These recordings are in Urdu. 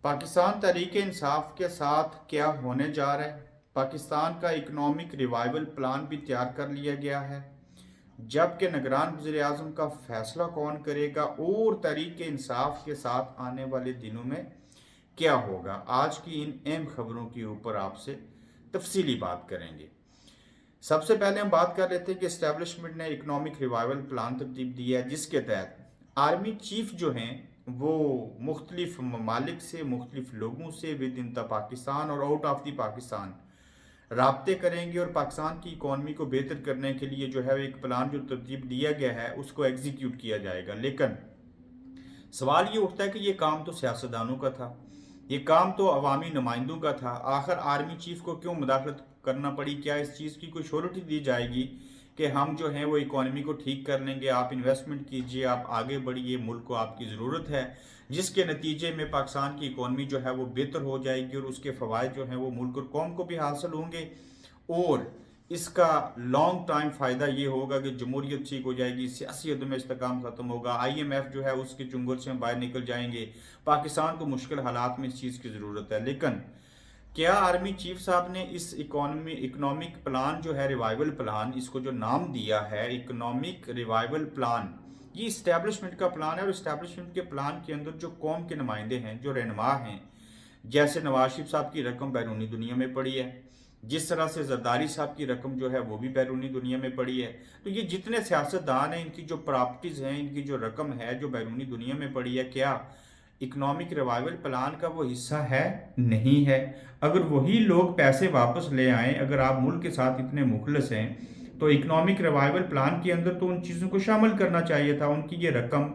پاکستان تحریک انصاف کے ساتھ کیا ہونے جا رہا ہے؟ پاکستان کا اکنامک ریوائول پلان بھی تیار کر لیا گیا ہے، جبکہ نگران وزیر اعظم کا فیصلہ کون کرے گا اور تحریک انصاف کے ساتھ آنے والے دنوں میں کیا ہوگا؟ آج کی ان اہم خبروں کے اوپر آپ سے تفصیلی بات کریں گے۔ سب سے پہلے ہم بات کر لیتے ہیں کہ اسٹیبلشمنٹ نے اکنامک ریوائول پلان ترتیب دیا ہے، جس کے تحت آرمی چیف جو ہیں وہ مختلف ممالک سے، مختلف لوگوں سے ود ان دا پاکستان اور آؤٹ آف دی پاکستان رابطے کریں گے، اور پاکستان کی اکانومی کو بہتر کرنے کے لیے جو ہے ایک پلان جو ترتیب دیا گیا ہے اس کو ایگزیکیوٹ کیا جائے گا۔ لیکن سوال یہ اٹھتا ہے کہ یہ کام تو سیاستدانوں کا تھا، یہ کام تو عوامی نمائندوں کا تھا، آخر آرمی چیف کو کیوں مداخلت کرنا پڑی؟ کیا اس چیز کی کوئی شیورٹی دی جائے گی کہ ہم جو ہیں وہ اکانومی کو ٹھیک کر لیں گے، آپ انویسٹمنٹ کیجئے، آپ آگے بڑھیے، ملک کو آپ کی ضرورت ہے، جس کے نتیجے میں پاکستان کی اکانومی جو ہے وہ بہتر ہو جائے گی اور اس کے فوائد جو ہیں وہ ملک اور قوم کو بھی حاصل ہوں گے، اور اس کا لانگ ٹائم فائدہ یہ ہوگا کہ جمہوریت ٹھیک ہو جائے گی، سیاسی عدم استحکام ختم ہوگا، آئی ایم ایف جو ہے اس کے چنگل سے ہم باہر نکل جائیں گے، پاکستان کو مشکل حالات میں اس چیز کی ضرورت ہے۔ لیکن کیا آرمی چیف صاحب نے اس اکنامک پلان جو ہے ریوائول پلان، اس کو جو نام دیا ہے اکنامک ریوائول پلان، یہ اسٹیبلشمنٹ کا پلان ہے، اور اسٹیبلشمنٹ کے پلان کے اندر جو قوم کے نمائندے ہیں، جو رہنما ہیں، جیسے نواز شریف صاحب کی رقم بیرونی دنیا میں پڑی ہے، جس طرح سے زرداری صاحب کی رقم جو ہے وہ بھی بیرونی دنیا میں پڑی ہے، تو یہ جتنے سیاستدان ہیں، ان کی جو پراپرٹیز ہیں، ان کی جو رقم ہے جو بیرونی دنیا میں پڑی ہے، کیا اکنامک ریوائول پلان کا وہ حصہ ہے؟ نہیں ہے۔ اگر وہی لوگ پیسے واپس لے آئیں، اگر آپ ملک کے ساتھ اتنے مخلص ہیں تو اکنامک ریوائول پلان کے اندر تو ان چیزوں کو شامل کرنا چاہیے تھا۔ ان کی یہ رقم،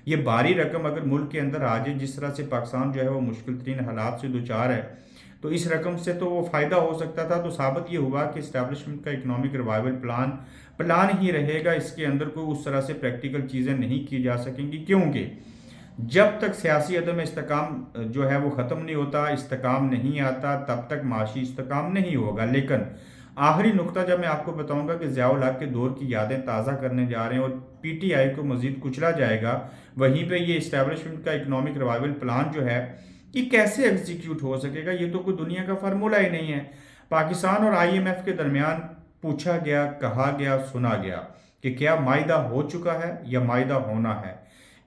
یہ بھاری رقم اگر ملک کے اندر آ جائے، جس طرح سے پاکستان جو ہے وہ مشکل ترین حالات سے دوچار ہے، تو اس رقم سے تو وہ فائدہ ہو سکتا تھا۔ تو ثابت یہ ہوا کہ اسٹیبلشمنٹ کا اکنامک ریوائول پلان ہی رہے گا، اس کے اندر کوئی اس طرح سے پریکٹیکل چیزیں نہیں کی جا سکیں گی، کیونکہ جب تک سیاسی عدم استحکام جو ہے وہ ختم نہیں ہوتا، استحکام نہیں آتا، تب تک معاشی استحکام نہیں ہوگا۔ لیکن آخری نقطہ جب میں آپ کو بتاؤں گا کہ ضیاء الحق کے دور کی یادیں تازہ کرنے جا رہے ہیں اور پی ٹی آئی کو مزید کچلا جائے گا، وہیں پہ یہ اسٹیبلشمنٹ کا اکنامک ریوائول پلان جو ہے یہ کیسے ایگزیکیوٹ ہو سکے گا؟ یہ تو کوئی دنیا کا فارمولہ ہی نہیں ہے۔ پاکستان اور آئی ایم ایف کے درمیان پوچھا گیا، کہا گیا، سنا گیا کہ کیا معاہدہ ہو چکا ہے یا معاہدہ ہونا ہے؟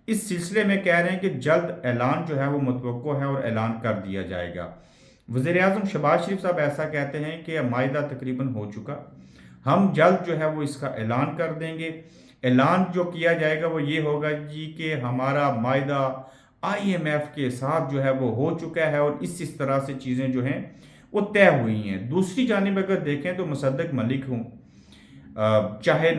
اس سلسلے میں کہہ رہے ہیں کہ جلد اعلان جو ہے وہ متوقع ہے اور اعلان کر دیا جائے گا۔ وزیر اعظم شہباز شریف صاحب ایسا کہتے ہیں کہ معاہدہ تقریباً ہو چکا، ہم جلد جو ہے وہ اس کا اعلان کر دیں گے۔ اعلان جو کیا جائے گا وہ یہ ہوگا جی کہ ہمارا معاہدہ آئی ایم ایف کے ساتھ جو ہے وہ ہو چکا ہے، اور اس طرح سے چیزیں جو ہیں وہ طے ہوئی ہیں۔ دوسری جانب اگر دیکھیں تو مصدق ملک ہوں، چاہے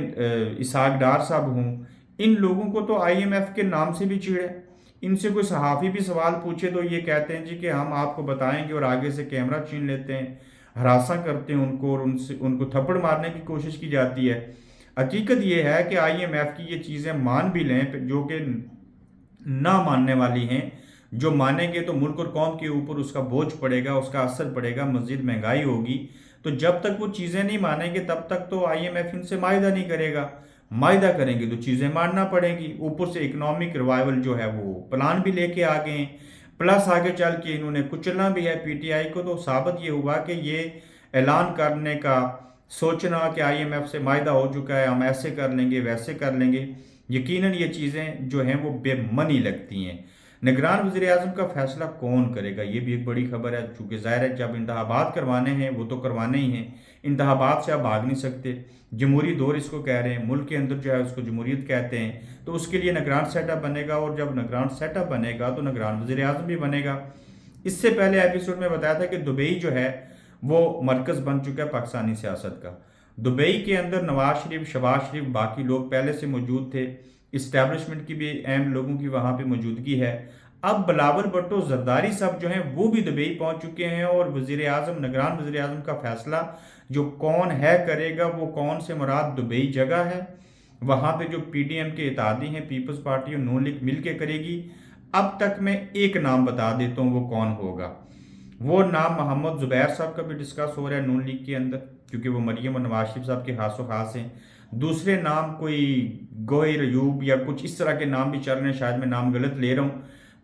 اسحاق ڈار صاحب ہوں، ان لوگوں کو تو آئی ایم ایف کے نام سے بھی چڑ ہے۔ ان سے کوئی صحافی بھی سوال پوچھے تو یہ کہتے ہیں جی کہ ہم آپ کو بتائیں گے، اور آگے سے کیمرہ چھین لیتے ہیں، ہراساں کرتے ہیں ان کو، اور ان کو تھپڑ مارنے کی کوشش کی جاتی ہے۔ حقیقت یہ ہے کہ آئی ایم ایف کی یہ چیزیں مان بھی لیں جو کہ نہ ماننے والی ہیں، جو مانیں گے تو ملک اور قوم کے اوپر اس کا بوجھ پڑے گا، اس کا اثر پڑے گا، مزید مہنگائی ہوگی۔ تو جب تک وہ چیزیں نہیں مانیں گے تب تک تو آئی ایم ایف ان سے معاہدہ نہیں کرے گا۔ معاہدہ کریں گے تو چیزیں ماننا پڑیں گی۔ اوپر سے اکنامک ریوائول جو ہے وہ پلان بھی لے کے آگے ہیں، پلس آگے چل کے انہوں نے کچلنا بھی ہے پی ٹی آئی کو۔ تو ثابت یہ ہوا کہ یہ اعلان کرنے کا سوچنا کہ آئی ایم ایف سے معاہدہ ہو چکا ہے، ہم ایسے کر لیں گے، ویسے کر لیں گے، یقیناً یہ چیزیں جو ہیں وہ بے منی لگتی ہیں۔ نگران وزیر اعظم کا فیصلہ کون کرے گا؟ یہ بھی ایک بڑی خبر ہے، چونکہ ظاہر ہے جب انتخابات کروانے ہیں وہ تو کروانے ہی ہیں، انتخابات سے آپ بھاگ نہیں سکتے۔ جمہوری دور اس کو کہہ رہے ہیں، ملک کے اندر جو ہے اس کو جمہوریت کہتے ہیں، تو اس کے لیے نگران سیٹ اپ بنے گا، اور جب نگران سیٹ اپ بنے گا تو نگران وزیر اعظم بھی بنے گا۔ اس سے پہلے ایپیسوڈ میں بتایا تھا کہ دبئی جو ہے وہ مرکز بن چکا ہے پاکستانی سیاست کا۔ دبئی کے اندر نواز شریف، شہباز شریف، باقی لوگ پہلے سے موجود تھے، اسٹیبلشمنٹ کی بھی اہم لوگوں کی وہاں پہ موجودگی ہے۔ اب بلاول بھٹو، زرداری صاحب جو ہیں وہ بھی دبئی پہنچ چکے ہیں، اور وزیر اعظم، نگران وزیر اعظم کا فیصلہ جو کون ہے کرے گا، وہ کون سے مراد دبئی جگہ ہے، وہاں پہ جو پی ڈی ایم کے اتحادی ہیں، پیپلز پارٹی اور نون لیگ مل کے کرے گی۔ اب تک میں ایک نام بتا دیتا ہوں وہ کون ہوگا۔ وہ نام محمد زبیر صاحب کا بھی ڈسکس ہو رہا ہے نون لیگ کے اندر، کیونکہ وہ مریم اور نواز شریف صاحب کے خاص و خاص ہیں۔ دوسرے نام کوئی گوہر ایوب یا کچھ اس طرح کے نام بھی چل رہے ہیں، شاید میں نام غلط لے رہا ہوں۔